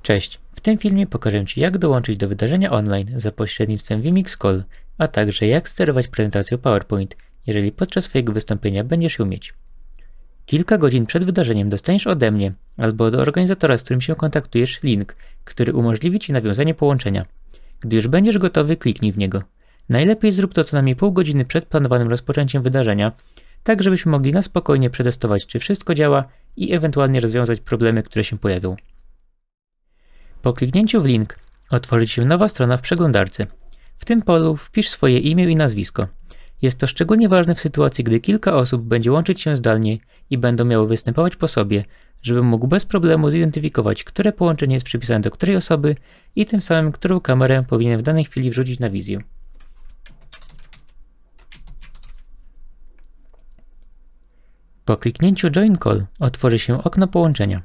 Cześć! W tym filmie pokażę Ci, jak dołączyć do wydarzenia online za pośrednictwem Vmix Call, a także jak sterować prezentacją PowerPoint, jeżeli podczas Twojego wystąpienia będziesz ją mieć. Kilka godzin przed wydarzeniem dostaniesz ode mnie albo od organizatora, z którym się kontaktujesz, link, który umożliwi Ci nawiązanie połączenia. Gdy już będziesz gotowy, kliknij w niego. Najlepiej zrób to co najmniej pół godziny przed planowanym rozpoczęciem wydarzenia, tak żebyśmy mogli na spokojnie przetestować, czy wszystko działa i ewentualnie rozwiązać problemy, które się pojawią. Po kliknięciu w link otworzy się nowa strona w przeglądarce. W tym polu wpisz swoje imię i nazwisko. Jest to szczególnie ważne w sytuacji, gdy kilka osób będzie łączyć się zdalnie i będą miały występować po sobie, żeby mógł bez problemu zidentyfikować, które połączenie jest przypisane do której osoby i tym samym, którą kamerę powinien w danej chwili wrzucić na wizję. Po kliknięciu Join Call otworzy się okno połączenia.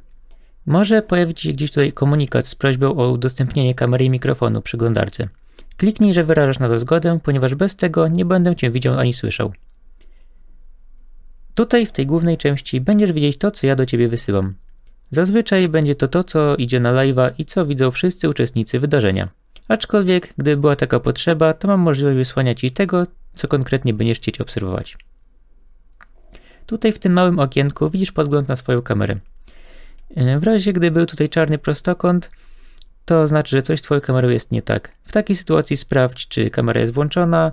Może pojawić się gdzieś tutaj komunikat z prośbą o udostępnienie kamery i mikrofonu w przeglądarce. Kliknij, że wyrażasz na to zgodę, ponieważ bez tego nie będę Cię widział ani słyszał. Tutaj w tej głównej części będziesz widzieć to, co ja do Ciebie wysyłam. Zazwyczaj będzie to, co idzie na live'a i co widzą wszyscy uczestnicy wydarzenia. Aczkolwiek, gdyby była taka potrzeba, to mam możliwość wysłania Ci tego, co konkretnie będziesz chcieć obserwować. Tutaj w tym małym okienku widzisz podgląd na swoją kamerę. W razie gdy był tutaj czarny prostokąt, to znaczy, że coś z Twoją kamerą jest nie tak. W takiej sytuacji sprawdź, czy kamera jest włączona,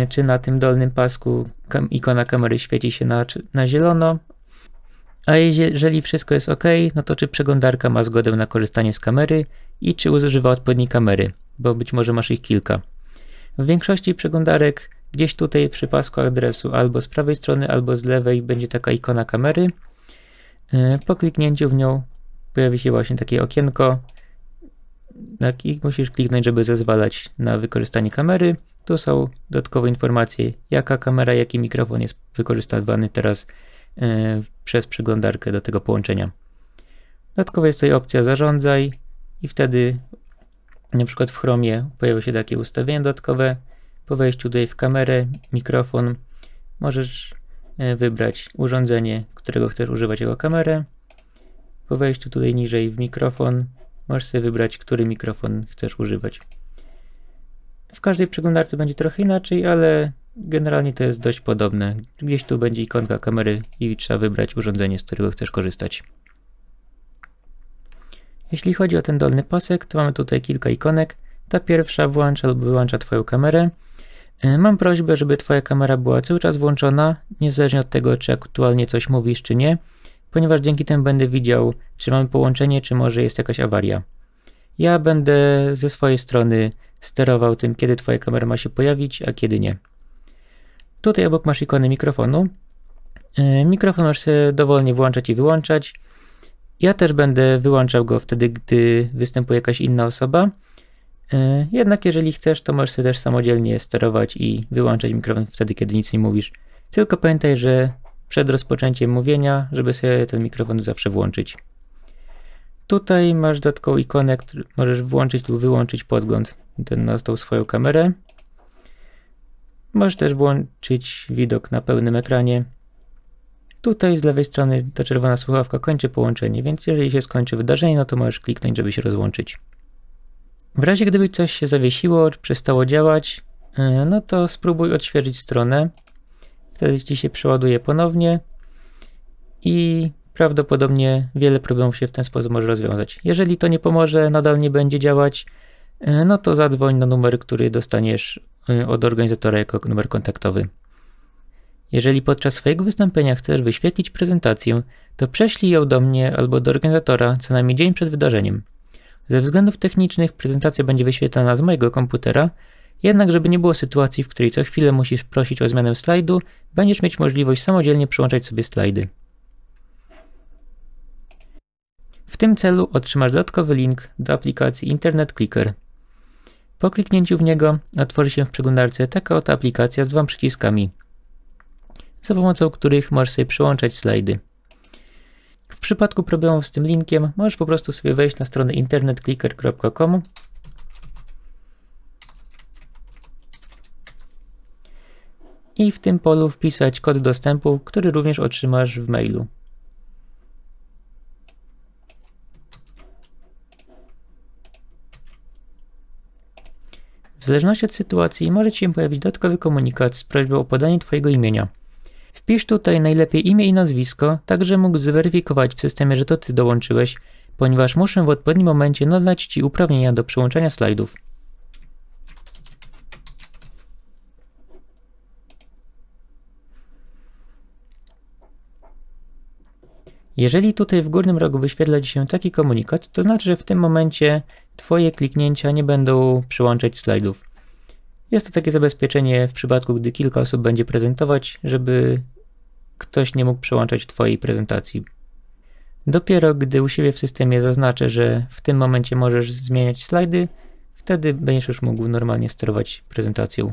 czy na tym dolnym pasku ikona kamery świeci się na zielono. A jeżeli wszystko jest ok, no to czy przeglądarka ma zgodę na korzystanie z kamery i czy używa odpowiedniej kamery, bo być może masz ich kilka. W większości przeglądarek gdzieś tutaj przy pasku adresu albo z prawej strony, albo z lewej będzie taka ikona kamery. Po kliknięciu w nią pojawi się właśnie takie okienko. I musisz kliknąć, żeby zezwalać na wykorzystanie kamery. Tu są dodatkowe informacje, jaka kamera, jaki mikrofon jest wykorzystywany teraz przez przeglądarkę do tego połączenia. Dodatkowo jest tutaj opcja zarządzaj i wtedy na przykład w Chromie pojawia się takie ustawienie dodatkowe. Po wejściu tutaj w kamerę, mikrofon możesz wybrać urządzenie, którego chcesz używać jako kamerę. Po wejściu tutaj niżej w mikrofon możesz sobie wybrać, który mikrofon chcesz używać. W każdej przeglądarce będzie trochę inaczej, ale generalnie to jest dość podobne. Gdzieś tu będzie ikonka kamery i trzeba wybrać urządzenie, z którego chcesz korzystać. Jeśli chodzi o ten dolny pasek, to mamy tutaj kilka ikonek. Ta pierwsza włącza lub wyłącza Twoją kamerę. Mam prośbę, żeby Twoja kamera była cały czas włączona, niezależnie od tego, czy aktualnie coś mówisz, czy nie, ponieważ dzięki temu będę widział, czy mamy połączenie, czy może jest jakaś awaria. Ja będę ze swojej strony sterował tym, kiedy Twoja kamera ma się pojawić, a kiedy nie. Tutaj obok masz ikonę mikrofonu. Mikrofon możesz sobie dowolnie włączać i wyłączać. Ja też będę wyłączał go wtedy, gdy występuje jakaś inna osoba. Jednak jeżeli chcesz, to możesz sobie też samodzielnie sterować i wyłączać mikrofon wtedy, kiedy nic nie mówisz. Tylko pamiętaj, że przed rozpoczęciem mówienia, żeby sobie ten mikrofon zawsze włączyć. Tutaj masz dodatkową ikonę, którą możesz włączyć lub wyłączyć podgląd na tą swoją kamerę. Możesz też włączyć widok na pełnym ekranie. Tutaj z lewej strony ta czerwona słuchawka kończy połączenie, więc jeżeli się skończy wydarzenie, no to możesz kliknąć, żeby się rozłączyć. W razie gdyby coś się zawiesiło, czy przestało działać, no to spróbuj odświeżyć stronę. Wtedy Ci się przeładuje ponownie i prawdopodobnie wiele problemów się w ten sposób może rozwiązać. Jeżeli to nie pomoże, nadal nie będzie działać, no to zadzwoń na numer, który dostaniesz od organizatora jako numer kontaktowy. Jeżeli podczas swojego wystąpienia chcesz wyświetlić prezentację, to prześlij ją do mnie albo do organizatora co najmniej dzień przed wydarzeniem. Ze względów technicznych prezentacja będzie wyświetlana z mojego komputera, jednak żeby nie było sytuacji, w której co chwilę musisz prosić o zmianę slajdu, będziesz mieć możliwość samodzielnie przełączać sobie slajdy. W tym celu otrzymasz dodatkowy link do aplikacji Internet Clicker. Po kliknięciu w niego otworzy się w przeglądarce taka oto aplikacja z dwoma przyciskami, za pomocą których możesz sobie przełączać slajdy. W przypadku problemów z tym linkiem możesz po prostu sobie wejść na stronę internetclicker.com i w tym polu wpisać kod dostępu, który również otrzymasz w mailu. zależności od sytuacji może Ci się pojawić dodatkowy komunikat z prośbą o podanie Twojego imienia. Wpisz tutaj najlepiej imię i nazwisko, tak że mógł zweryfikować w systemie, że to Ty dołączyłeś, ponieważ muszę w odpowiednim momencie nadać Ci uprawnienia do przełączania slajdów. Jeżeli tutaj w górnym rogu wyświetla Ci się taki komunikat, to znaczy, że w tym momencie Twoje kliknięcia nie będą przełączać slajdów. Jest to takie zabezpieczenie w przypadku, gdy kilka osób będzie prezentować, żeby ktoś nie mógł przełączać Twojej prezentacji. Dopiero gdy u siebie w systemie zaznaczę, że w tym momencie możesz zmieniać slajdy, wtedy będziesz już mógł normalnie sterować prezentacją.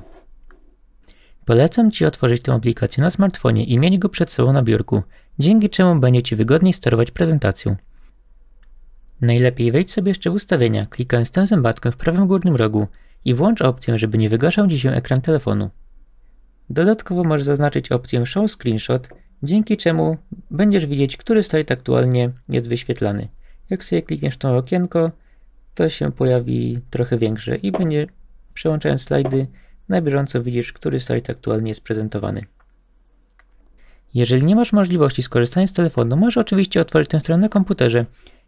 Polecam Ci otworzyć tę aplikację na smartfonie i mieć go przed sobą na biurku, dzięki czemu będzie Ci wygodniej sterować prezentacją. Najlepiej wejdź sobie jeszcze w ustawienia, klikając tę zębatkę w prawym górnym rogu i włącz opcję, żeby nie wygaszał Ci się ekran telefonu. Dodatkowo możesz zaznaczyć opcję Show Screenshot, dzięki czemu będziesz widzieć, który slajd aktualnie jest wyświetlany. Jak sobie klikniesz w to okienko, to się pojawi trochę większe i będzie, przełączając slajdy, na bieżąco widzisz, który slajd aktualnie jest prezentowany. Jeżeli nie masz możliwości skorzystania z telefonu, możesz oczywiście otworzyć tę stronę na komputerze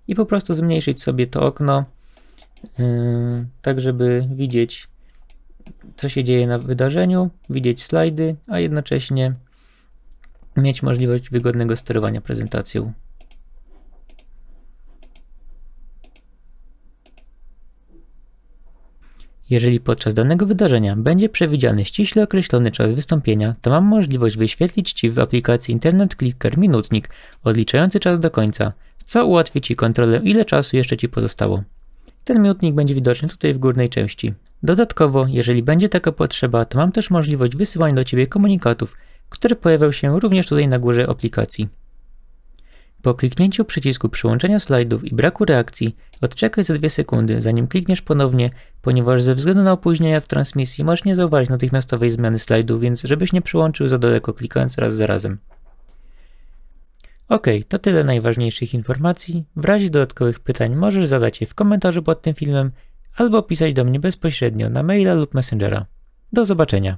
i po prostu zmniejszyć sobie to okno, tak żeby widzieć, co się dzieje na wydarzeniu, widzieć slajdy, a jednocześnie mieć możliwość wygodnego sterowania prezentacją. Jeżeli podczas danego wydarzenia będzie przewidziany ściśle określony czas wystąpienia, to mam możliwość wyświetlić Ci w aplikacji Internet Clicker minutnik odliczający czas do końca, co ułatwi Ci kontrolę, ile czasu jeszcze Ci pozostało. Ten minutnik będzie widoczny tutaj w górnej części. Dodatkowo, jeżeli będzie taka potrzeba, to mam też możliwość wysyłania do Ciebie komunikatów, które pojawią się również tutaj na górze aplikacji. Po kliknięciu przycisku przełączenia slajdów i braku reakcji, odczekaj za 2 sekundy, zanim klikniesz ponownie, ponieważ ze względu na opóźnienia w transmisji możesz nie zauważyć natychmiastowej zmiany slajdów, więc żebyś nie przełączył za daleko, klikając raz za razem. Ok, to tyle najważniejszych informacji. W razie dodatkowych pytań możesz zadać je w komentarzu pod tym filmem albo pisać do mnie bezpośrednio na maila lub messengera. Do zobaczenia.